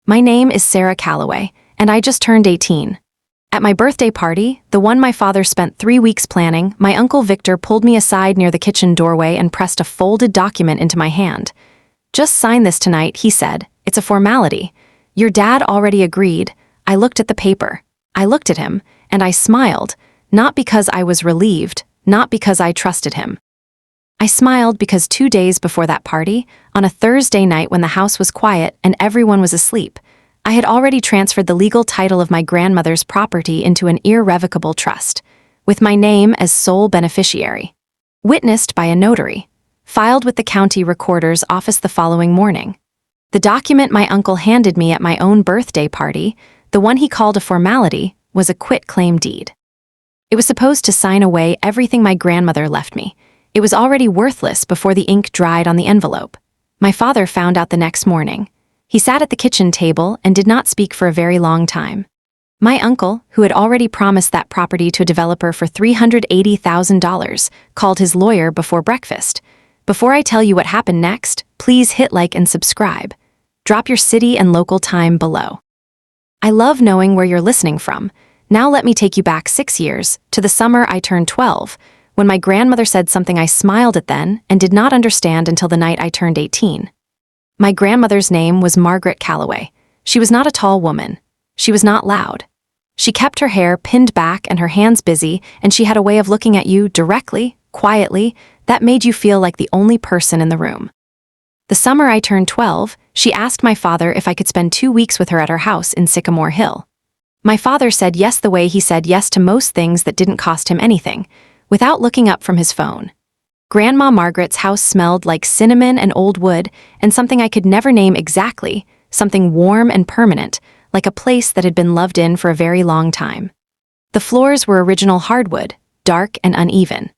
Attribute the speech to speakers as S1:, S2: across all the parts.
S1: My name is Sarah Calloway, and I just turned 18. At my birthday party, the one my father spent 3 weeks planning, my uncle Victor pulled me aside near the kitchen doorway and pressed a folded document into my hand. "Just sign this tonight," he said. "It's a formality. Your dad already agreed." I looked at the paper. I looked at him, and I smiled, not because I was relieved, not because I trusted him. I smiled because 2 days before that party, on a Thursday night when the house was quiet and everyone was asleep, I had already transferred the legal title of my grandmother's property into an irrevocable trust, with my name as sole beneficiary. Witnessed by a notary. Filed with the county recorder's office the following morning. The document my uncle handed me at my own birthday party, the one he called a formality, was a quitclaim deed. It was supposed to sign away everything my grandmother left me. It was already worthless before the ink dried on the envelope. My father found out the next morning. He sat at the kitchen table and did not speak for a very long time. My uncle, who had already promised that property to a developer for $380,000, called his lawyer before breakfast. Before I tell you what happened next, please hit like and subscribe. Drop your city and local time below. I love knowing where you're listening from. Now let me take you back 6 years, to the summer I turned 12, when my grandmother said something I smiled at then and did not understand until the night I turned 18. My grandmother's name was Margaret Calloway. She was not a tall woman. She was not loud. She kept her hair pinned back and her hands busy, and she had a way of looking at you directly, quietly, that made you feel like the only person in the room. The summer I turned 12, she asked my father if I could spend 2 weeks with her at her house in Sycamore Hill. My father said yes the way he said yes to most things that didn't cost him anything, without looking up from his phone. Grandma Margaret's house smelled like cinnamon and old wood, and something I could never name exactly, something warm and permanent, like a place that had been loved in for a very long time. The floors were original hardwood, dark and uneven.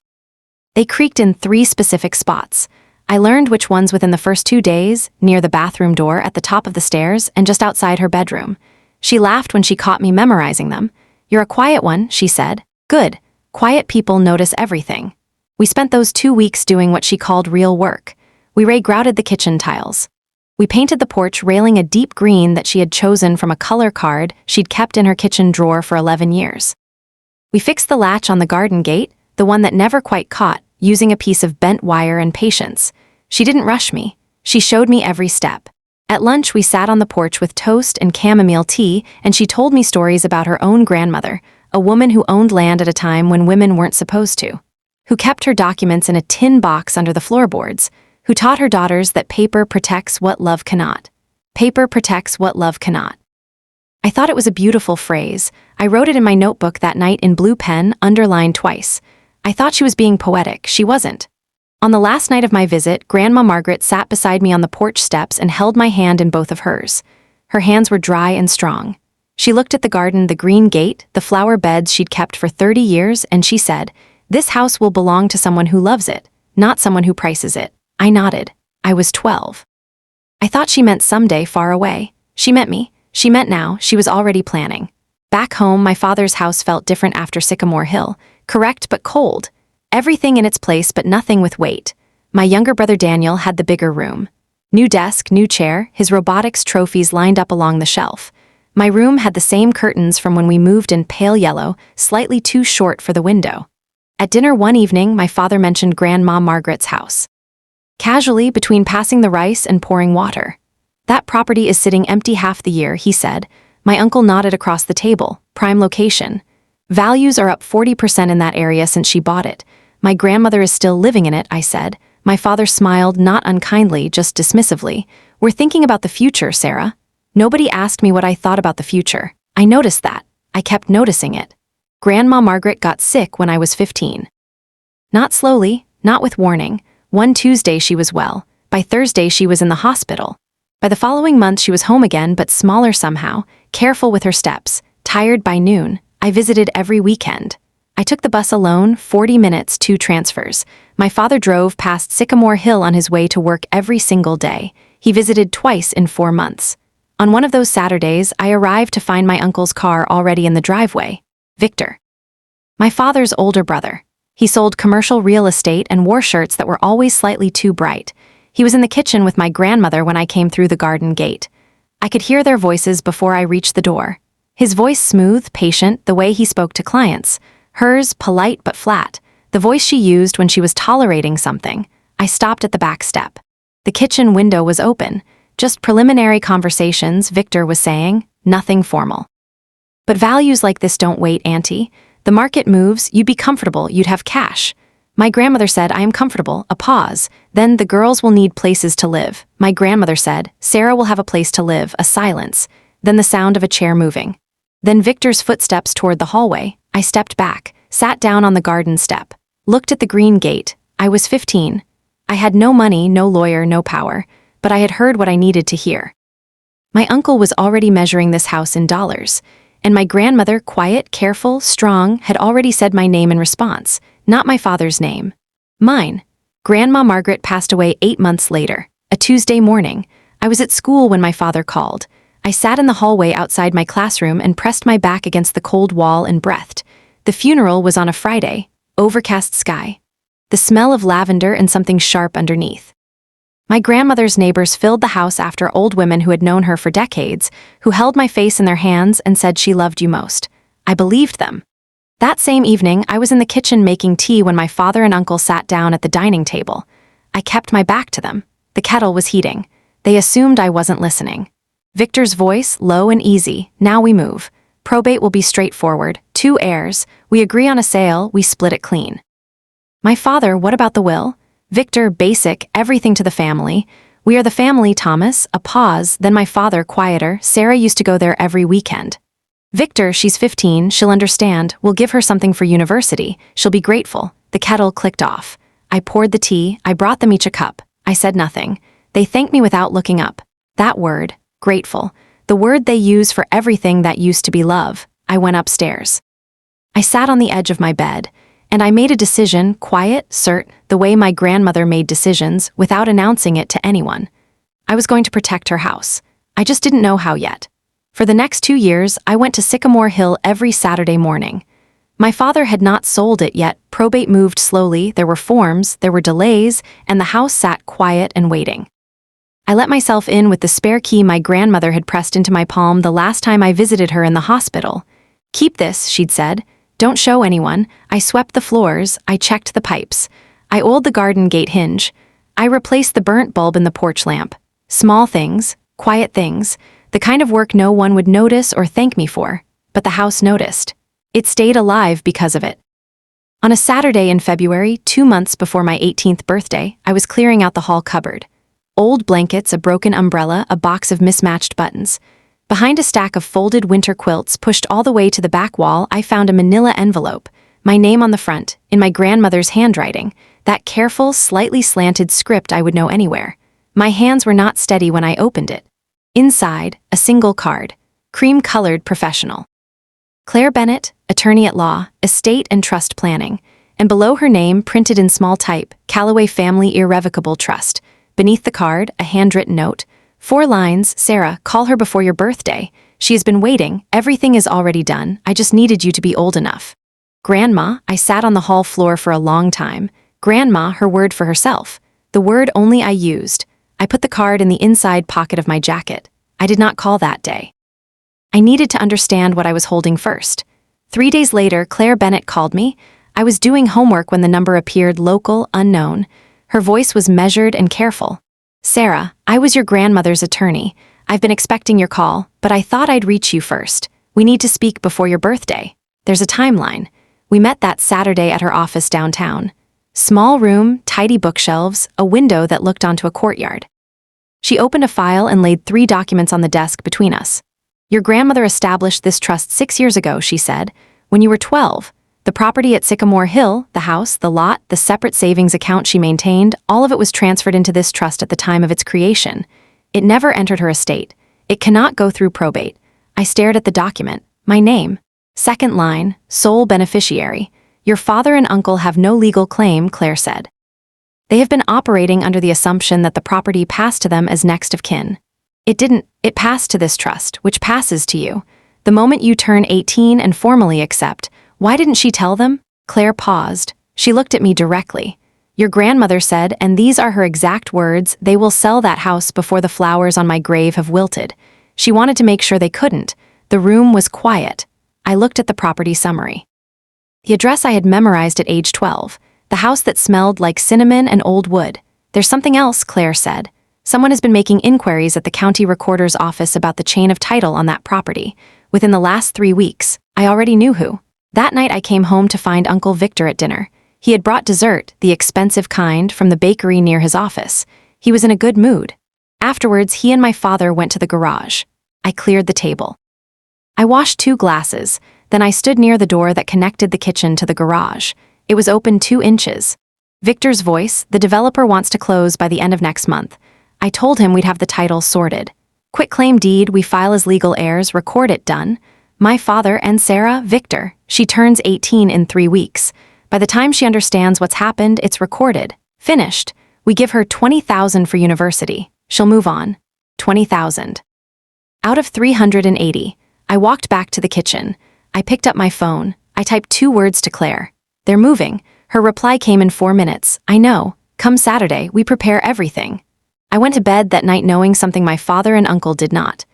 S1: They creaked in 3 specific spots. I learned which ones within the first 2 days, near the bathroom door at the top of the stairs and just outside her bedroom. She laughed when she caught me memorizing them. "You're a quiet one," she said. "Good. Quiet people notice everything." We spent those 2 weeks doing what she called real work. We grouted the kitchen tiles. We painted the porch railing a deep green that she had chosen from a color card she'd kept in her kitchen drawer for 11 years. We fixed the latch on the garden gate, the one that never quite caught, using a piece of bent wire and patience. She didn't rush me. She showed me every step. At lunch, we sat on the porch with toast and chamomile tea, and she told me stories about her own grandmother, a woman who owned land at a time when women weren't supposed to, who kept her documents in a tin box under the floorboards, who taught her daughters that paper protects what love cannot. Paper protects what love cannot. I thought it was a beautiful phrase. I wrote it in my notebook that night in blue pen, underlined twice. I thought she was being poetic. She wasn't. On the last night of my visit, Grandma Margaret sat beside me on the porch steps and held my hand in both of hers. Her hands were dry and strong. She looked at the garden, the green gate, the flower beds she'd kept for 30 years, and she said, "This house will belong to someone who loves it, not someone who prices it." I nodded. I was 12. I thought she meant someday far away. She meant me. She meant now. She was already planning. Back home, my father's house felt different after Sycamore Hill. Correct but cold. Everything in its place but nothing with weight. My younger brother Daniel had the bigger room. New desk, new chair, his robotics trophies lined up along the shelf. My room had the same curtains from when we moved in pale yellow, slightly too short for the window. At dinner one evening, my father mentioned Grandma Margaret's house. Casually, between passing the rice and pouring water. "That property is sitting empty half the year," he said. My uncle nodded across the table. "Prime location. Values are up 40% in that area since she bought it. My grandmother is still living in it," I said. My father smiled, not unkindly, just dismissively. "We're thinking about the future, Sarah." Nobody asked me what I thought about the future. I noticed that. I kept noticing it. Grandma Margaret got sick when I was 15. Not slowly, not with warning. One Tuesday she was well. By Thursday she was in the hospital. By the following month she was home again, but smaller somehow, careful with her steps, tired by noon. I visited every weekend. I took the bus alone, 40 minutes, 2 transfers. My father drove past Sycamore Hill on his way to work every single day. He visited twice in 4 months. On one of those Saturdays, I arrived to find my uncle's car already in the driveway. Victor. My father's older brother. He sold commercial real estate and wore shirts that were always slightly too bright. He was in the kitchen with my grandmother when I came through the garden gate. I could hear their voices before I reached the door. His voice smooth, patient, the way he spoke to clients. Hers polite but flat, the voice she used when she was tolerating something. I stopped at the back step. The kitchen window was open. Just preliminary conversations, Victor was saying, nothing formal. But values like this don't wait, Auntie. The market moves, you'd be comfortable, you'd have cash. My grandmother said, I am comfortable, a pause. Then the girls will need places to live. My grandmother said, Sarah will have a place to live, a silence. Then the sound of a chair moving. Then Victor's footsteps toward the hallway. I stepped back, sat down on the garden step, looked at the green gate. I was 15. I had no money, no lawyer, no power, but I had heard what I needed to hear. My uncle was already measuring this house in dollars, and my grandmother, quiet, careful, strong, had already said my name in response, not my father's name. Mine. Grandma Margaret passed away 8 months later, a Tuesday morning. I was at school when my father called. I sat in the hallway outside my classroom and pressed my back against the cold wall and breathed. The funeral was on a Friday, overcast sky. The smell of lavender and something sharp underneath. My grandmother's neighbors filled the house after old women who had known her for decades, who held my face in their hands and said she loved you most. I believed them. That same evening, I was in the kitchen making tea when my father and uncle sat down at the dining table. I kept my back to them. The kettle was heating. They assumed I wasn't listening. Victor's voice, low and easy, now we move. Probate will be straightforward, 2 heirs, we agree on a sale, we split it clean. My father, what about the will? Victor, basic, everything to the family. We are the family, Thomas, a pause, then my father, quieter, Sarah used to go there every weekend. Victor, she's 15, she'll understand, we'll give her something for university, she'll be grateful. The kettle clicked off. I poured the tea, I brought them each a cup. I said nothing. They thanked me without looking up. That word, grateful, the word they use for everything that used to be love. I went upstairs. I sat on the edge of my bed, and I made a decision, quiet, cert, the way my grandmother made decisions, without announcing it to anyone. I was going to protect her house. I just didn't know how yet. For the next 2 years, I went to Sycamore Hill every Saturday morning. My father had not sold it yet, probate moved slowly, there were forms, there were delays, and the house sat quiet and waiting. I let myself in with the spare key my grandmother had pressed into my palm the last time I visited her in the hospital. Keep this, she'd said. Don't show anyone. I swept the floors, I checked the pipes. I oiled the garden gate hinge. I replaced the burnt bulb in the porch lamp. Small things, quiet things, the kind of work no one would notice or thank me for, but the house noticed. It stayed alive because of it. On a Saturday in February, 2 months before my 18th birthday, I was clearing out the hall cupboard. Old blankets, a broken umbrella, a box of mismatched buttons. Behind a stack of folded winter quilts pushed all the way to the back wall, I found a manila envelope, my name on the front, in my grandmother's handwriting, that careful, slightly slanted script I would know anywhere. My hands were not steady when I opened it. Inside, a single card, cream-colored professional. Claire Bennett, attorney at law, estate and trust planning, and below her name, printed in small type, Callaway Family Irrevocable Trust. Beneath the card, a handwritten note, 4 lines, Sarah, call her before your birthday. She has been waiting, everything is already done, I just needed you to be old enough. Grandma, I sat on the hall floor for a long time. Grandma, her word for herself. The word only I used. I put the card in the inside pocket of my jacket. I did not call that day. I needed to understand what I was holding first. 3 days later, Claire Bennett called me. I was doing homework when the number appeared, local, unknown. Her voice was measured and careful. Sarah, I was your grandmother's attorney. I've been expecting your call, but I thought I'd reach you first. We need to speak before your birthday. There's a timeline. We met that Saturday at her office downtown. Small room, tidy bookshelves, a window that looked onto a courtyard. She opened a file and laid 3 documents on the desk between us. Your grandmother established this trust 6 years ago, she said, when you were 12. The property at Sycamore Hill, the house, the lot, the separate savings account she maintained, all of it was transferred into this trust at the time of its creation. It never entered her estate. It cannot go through probate. I stared at the document. My name. Second line, sole beneficiary. Your father and uncle have no legal claim, Claire said. They have been operating under the assumption that the property passed to them as next of kin. It didn't. It passed to this trust, which passes to you. The moment you turn 18 and formally accept, why didn't she tell them? Claire paused. She looked at me directly. Your grandmother said, and these are her exact words, they will sell that house before the flowers on my grave have wilted. She wanted to make sure they couldn't. The room was quiet. I looked at the property summary. The address I had memorized at age 12. The house that smelled like cinnamon and old wood. There's something else, Claire said. Someone has been making inquiries at the county recorder's office about the chain of title on that property. Within the last 3 weeks, I already knew who. That night I came home to find Uncle Victor at dinner. He had brought dessert, the expensive kind, from the bakery near his office. He was in a good mood. Afterwards, he and my father went to the garage. I cleared the table. I washed 2 glasses, then I stood near the door that connected the kitchen to the garage. It was open 2 inches. Victor's voice, the developer wants to close by the end of next month. I told him we'd have the title sorted. Quitclaim deed, we file as legal heirs, record it, done. My father and Sarah, Victor. She turns 18 in 3 weeks. By the time she understands what's happened, it's recorded. Finished. We give her $20,000 for university. She'll move on. $20,000. Out of 380, I walked back to the kitchen. I picked up my phone. I typed 2 words to Claire. They're moving. Her reply came in 4 minutes. I know. Come Saturday, we prepare everything. I went to bed that night knowing something my father and uncle did not.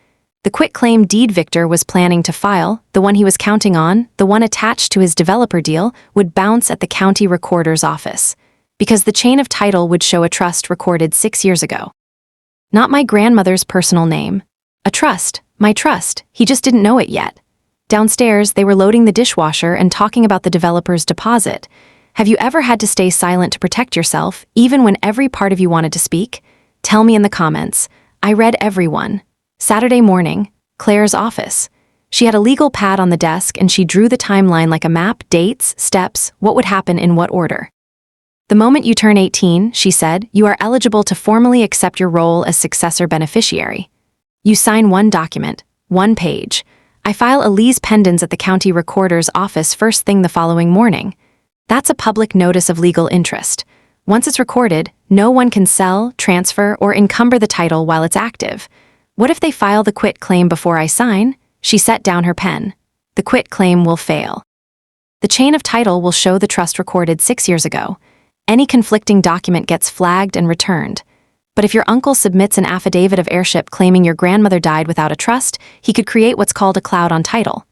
S1: The quitclaim deed Victor was planning to file, the one he was counting on, the one attached to his developer deal, would bounce at the county recorder's office. Because the chain of title would show a trust recorded 6 years ago. Not my grandmother's personal name. A trust, my trust, he just didn't know it yet. Downstairs, they were loading the dishwasher and talking about the developer's deposit. Have you ever had to stay silent to protect yourself, even when every part of you wanted to speak? Tell me in the comments. I read everyone. Saturday morning, Claire's office. She had a legal pad on the desk and she drew the timeline like a map, dates, steps, what would happen in what order. The moment you turn 18, she said, you are eligible to formally accept your role as successor beneficiary. You sign 1 document, 1 page. I file a lease pendens at the county recorder's office first thing the following morning. That's a public notice of legal interest. Once it's recorded, no one can sell, transfer, or encumber the title while it's active. What if they file the quit claim before I sign? She set down her pen. The quit claim will fail. The chain of title will show the trust recorded 6 years ago. Any conflicting document gets flagged and returned. But if your uncle submits an affidavit of heirship claiming your grandmother died without a trust, he could create what's called a cloud on title.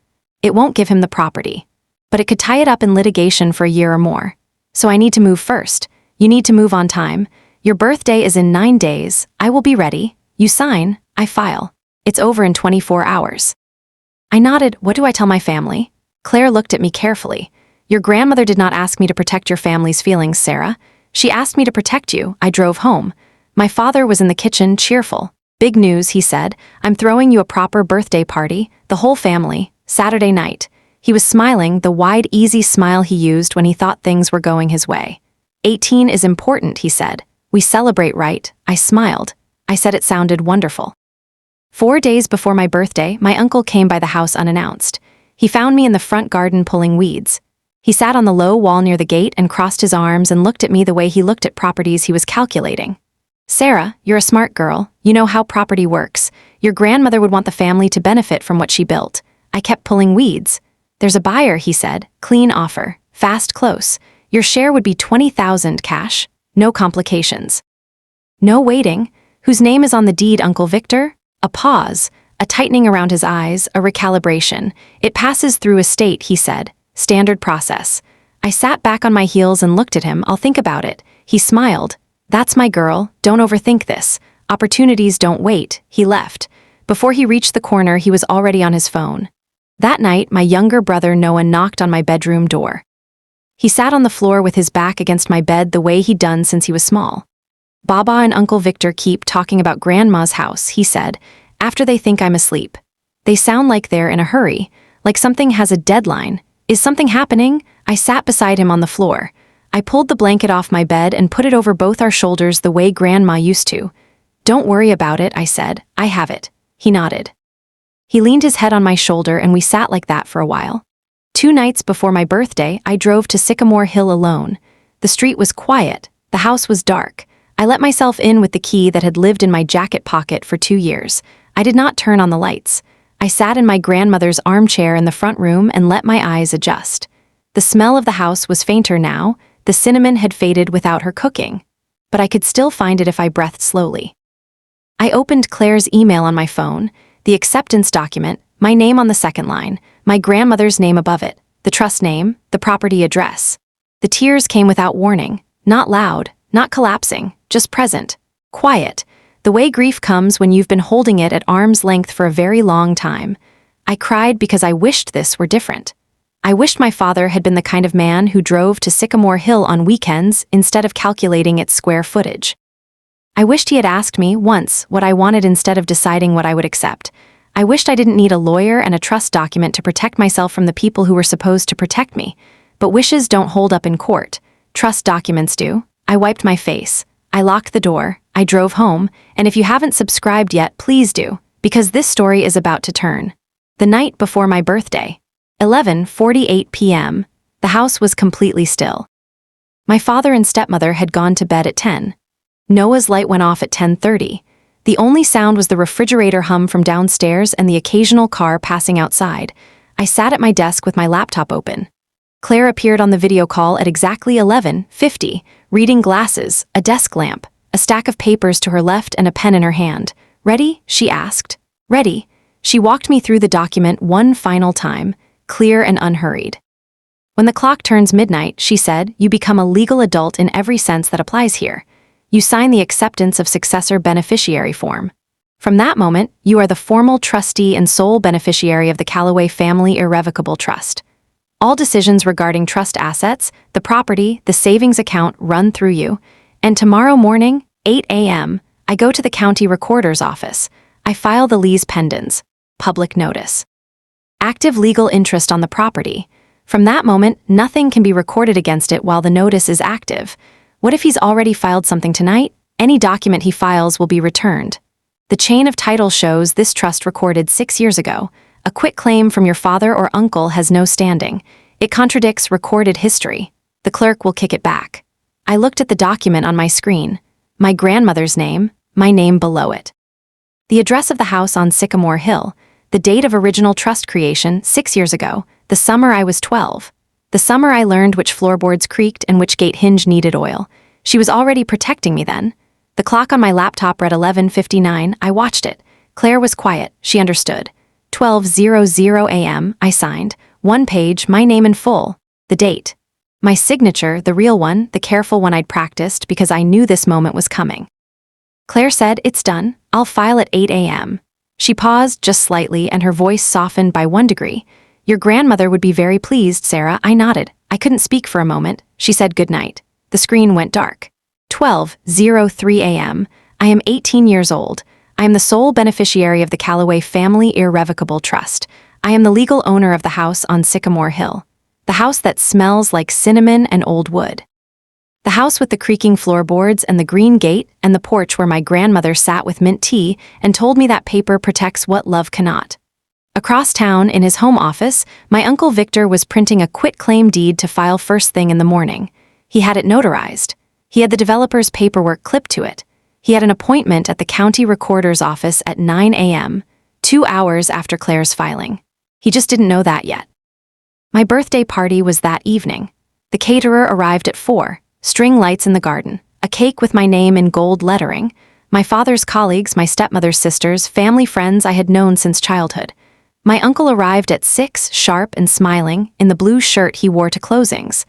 S1: It won't give him the property, but it could tie it up in litigation for a year or more. So I need to move first. You need to move on time. Your birthday is in 9 days. I will be ready. You sign, I file. It's over in 24 hours. I nodded. What do I tell my family? Claire looked at me carefully. Your grandmother did not ask me to protect your family's feelings, Sarah. She asked me to protect you. I drove home. My father was in the kitchen, cheerful. Big news, he said. I'm throwing you a proper birthday party, the whole family, Saturday night. He was smiling, the wide, easy smile he used when he thought things were going his way. 18 is important, he said. We celebrate, right? I smiled. I said it sounded wonderful. 4 days before my birthday, my uncle came by the house unannounced. He found me in the front garden pulling weeds. He sat on the low wall near the gate and crossed his arms and looked at me the way he looked at properties he was calculating. Sarah, you're a smart girl. You know how property works. Your grandmother would want the family to benefit from what she built. I kept pulling weeds. There's a buyer, he said. Clean offer. Fast close. Your share would be $20,000 cash. No complications. No waiting. Whose name is on the deed, Uncle Victor? A pause, a tightening around his eyes, a recalibration. It passes through estate, he said. Standard process. I sat back on my heels and looked at him. I'll think about it. He smiled. That's my girl. Don't overthink this. Opportunities don't wait. He left. Before he reached the corner, he was already on his phone. That night, my younger brother Noah knocked on my bedroom door. He sat on the floor with his back against my bed the way he'd done since he was small. Baba and Uncle Victor keep talking about Grandma's house, he said, after they think I'm asleep. They sound like they're in a hurry, like something has a deadline. Is something happening? I sat beside him on the floor. I pulled the blanket off my bed and put it over both our shoulders the way Grandma used to. Don't worry about it, I said. I have it. He nodded. He leaned his head on my shoulder and we sat like that for a while. 2 nights before my birthday, I drove to Sycamore Hill alone. The street was quiet. The house was dark. I let myself in with the key that had lived in my jacket pocket for 2 years. I did not turn on the lights. I sat in my grandmother's armchair in the front room and let my eyes adjust. The smell of the house was fainter now. The cinnamon had faded without her cooking. But I could still find it if I breathed slowly. I opened Claire's email on my phone. the acceptance document, my name on the second line, my grandmother's name above it, the trust name, the property address. The tears came without warning, not loud, not collapsing, just present, quiet, the way grief comes when you've been holding it at arm's length for a very long time. I cried because I wished this were different. I wished my father had been the kind of man who drove to Sycamore Hill on weekends instead of calculating its square footage. I wished he had asked me once what I wanted instead of deciding what I would accept. I wished I didn't need a lawyer and a trust document to protect myself from the people who were supposed to protect me. But wishes don't hold up in court. Trust documents do. I wiped my face. I locked the door. I drove home. And if you haven't subscribed yet, please do, because this story is about to turn. The night before my birthday, 11:48 p.m., the house was completely still. My father and stepmother had gone to bed at 10. Noah's light went off at 10:30. The only sound was the refrigerator hum from downstairs and the occasional car passing outside. I sat at my desk with my laptop open. Claire appeared on the video call at exactly 11:50, reading glasses, a desk lamp, a stack of papers to her left and a pen in her hand. "Ready?" she asked. "Ready." She walked me through the document one final time, clear and unhurried. "When the clock turns midnight," she said, "you become a legal adult in every sense that applies here. You sign the acceptance of successor beneficiary form. From that moment, you are the formal trustee and sole beneficiary of the Calloway Family Irrevocable Trust. All decisions regarding trust assets, the property, the savings account run through you. And tomorrow morning, 8 a.m., I go to the county recorder's office. I file the lease pendens, public notice. Active legal interest on the property. From that moment, nothing can be recorded against it while the notice is active. What if he's already filed something tonight? Any document he files will be returned. The chain of title shows this trust recorded 6 years ago. A quit claim from your father or uncle has no standing. It contradicts recorded history. The clerk will kick it back. I looked at the document on my screen. My grandmother's name, my name below it. The address of the house on Sycamore Hill, the date of original trust creation, 6 years ago, the summer I was 12. The summer I learned which floorboards creaked and which gate hinge needed oil. She was already protecting me then. The clock on my laptop read 11:59. I watched it. Claire was quiet. She understood. 12:00 a.m., I signed. One page, my name in full. The date. My signature, the real one, the careful one I'd practiced because I knew this moment was coming. Claire said, "It's done. I'll file at 8 a.m. She paused just slightly and her voice softened by 1 degree. "Your grandmother would be very pleased, Sarah." I nodded. I couldn't speak for a moment. She said goodnight. The screen went dark. 12:03 a.m. I am 18 years old. I am the sole beneficiary of the Calloway Family Irrevocable Trust. I am the legal owner of the house on Sycamore Hill. The house that smells like cinnamon and old wood. The house with the creaking floorboards and the green gate and the porch where my grandmother sat with mint tea and told me that paper protects what love cannot. Across town, in his home office, my Uncle Victor was printing a quitclaim deed to file first thing in the morning. He had it notarized. He had the developer's paperwork clipped to it. He had an appointment at the county recorder's office at 9 a.m., 2 hours after Claire's filing. He just didn't know that yet. My birthday party was that evening. The caterer arrived at 4, string lights in the garden, a cake with my name in gold lettering, my father's colleagues, my stepmother's sisters, family friends I had known since childhood. My uncle arrived at 6, sharp and smiling, in the blue shirt he wore to closings.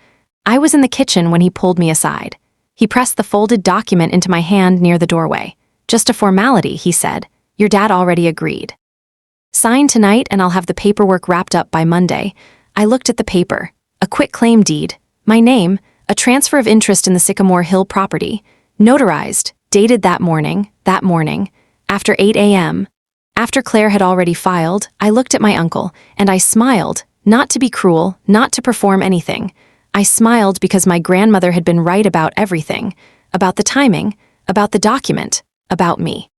S1: I was in the kitchen when he pulled me aside. He pressed the folded document into my hand near the doorway. "Just a formality," he said. "Your dad already agreed. Sign tonight and I'll have the paperwork wrapped up by Monday." I looked at the paper. A quitclaim deed, my name, a transfer of interest in the Sycamore Hill property, notarized, dated that morning, after 8 a.m. After Claire had already filed, I looked at my uncle, and I smiled, not to be cruel, not to perform anything. I smiled because my grandmother had been right about everything, about the timing, about the document, about me.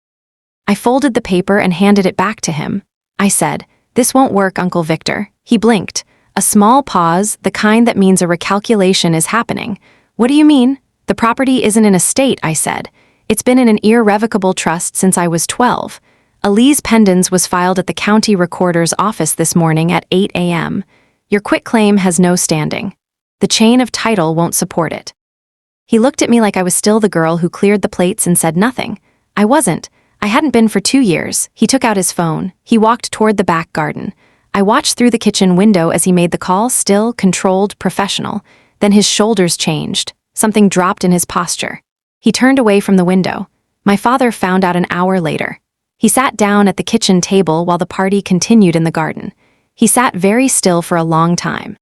S1: I folded the paper and handed it back to him. I said, "This won't work, Uncle Victor." He blinked. A small pause, the kind that means a recalculation is happening. "What do you mean?" "The property isn't in a state," I said. "It's been in an irrevocable trust since I was 12. A lease pendens was filed at the county recorder's office this morning at 8 a.m. Your quitclaim has no standing. The chain of title won't support it." He looked at me like I was still the girl who cleared the plates and said nothing. I wasn't. I hadn't been for 2 years. He took out his phone. He walked toward the back garden. I watched through the kitchen window as he made the call, still, controlled, professional. Then his shoulders changed. Something dropped in his posture. He turned away from the window. My father found out an hour later. He sat down at the kitchen table while the party continued in the garden. He sat very still for a long time.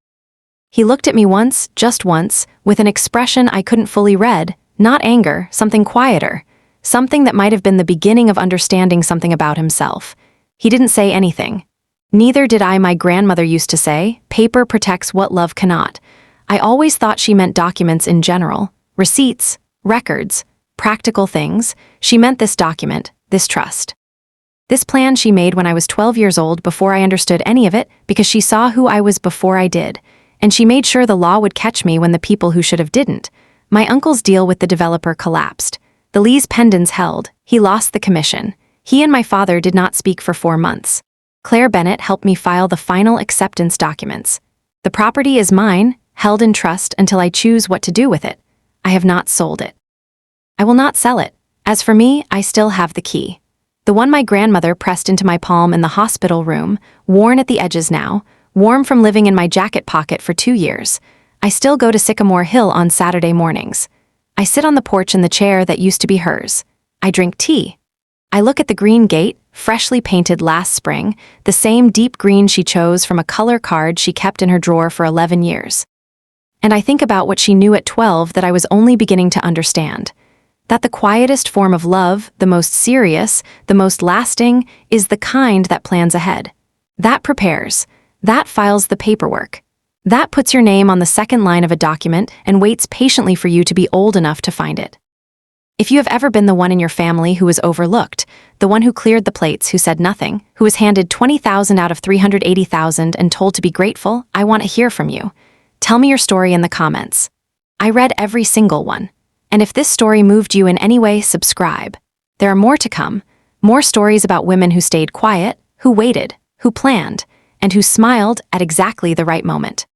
S1: He looked at me once, just once, with an expression I couldn't fully read, not anger, something quieter, something that might have been the beginning of understanding something about himself. He didn't say anything. Neither did I. My grandmother used to say, "Paper protects what love cannot." I always thought she meant documents in general, receipts, records, practical things. She meant this document, this trust. This plan she made when I was 12 years old before I understood any of it because she saw who I was before I did. And she made sure the law would catch me when the people who should have didn't. My uncle's deal with the developer collapsed. The lease pendants held. He lost the commission. He and my father did not speak for 4 months. Claire Bennett helped me file the final acceptance documents. The property is mine, held in trust until I choose what to do with it. I have not sold it. I will not sell it. As for me, I still have the key. The one my grandmother pressed into my palm in the hospital room, worn at the edges now, warm from living in my jacket pocket for 2 years. I still go to Sycamore Hill on Saturday mornings. I sit on the porch in the chair that used to be hers. I drink tea. I look at the green gate, freshly painted last spring, the same deep green she chose from a color card she kept in her drawer for 11 years. And I think about what she knew at 12 that I was only beginning to understand. That the quietest form of love, the most serious, the most lasting, is the kind that plans ahead. That prepares. That files the paperwork. That puts your name on the second line of a document and waits patiently for you to be old enough to find it. If you have ever been the one in your family who was overlooked, the one who cleared the plates, who said nothing, who was handed 20,000 out of 380,000 and told to be grateful, I want to hear from you. Tell me your story in the comments. I read every single one. And if this story moved you in any way, subscribe. There are more to come. More stories about women who stayed quiet, who waited, who planned, and who smiled at exactly the right moment.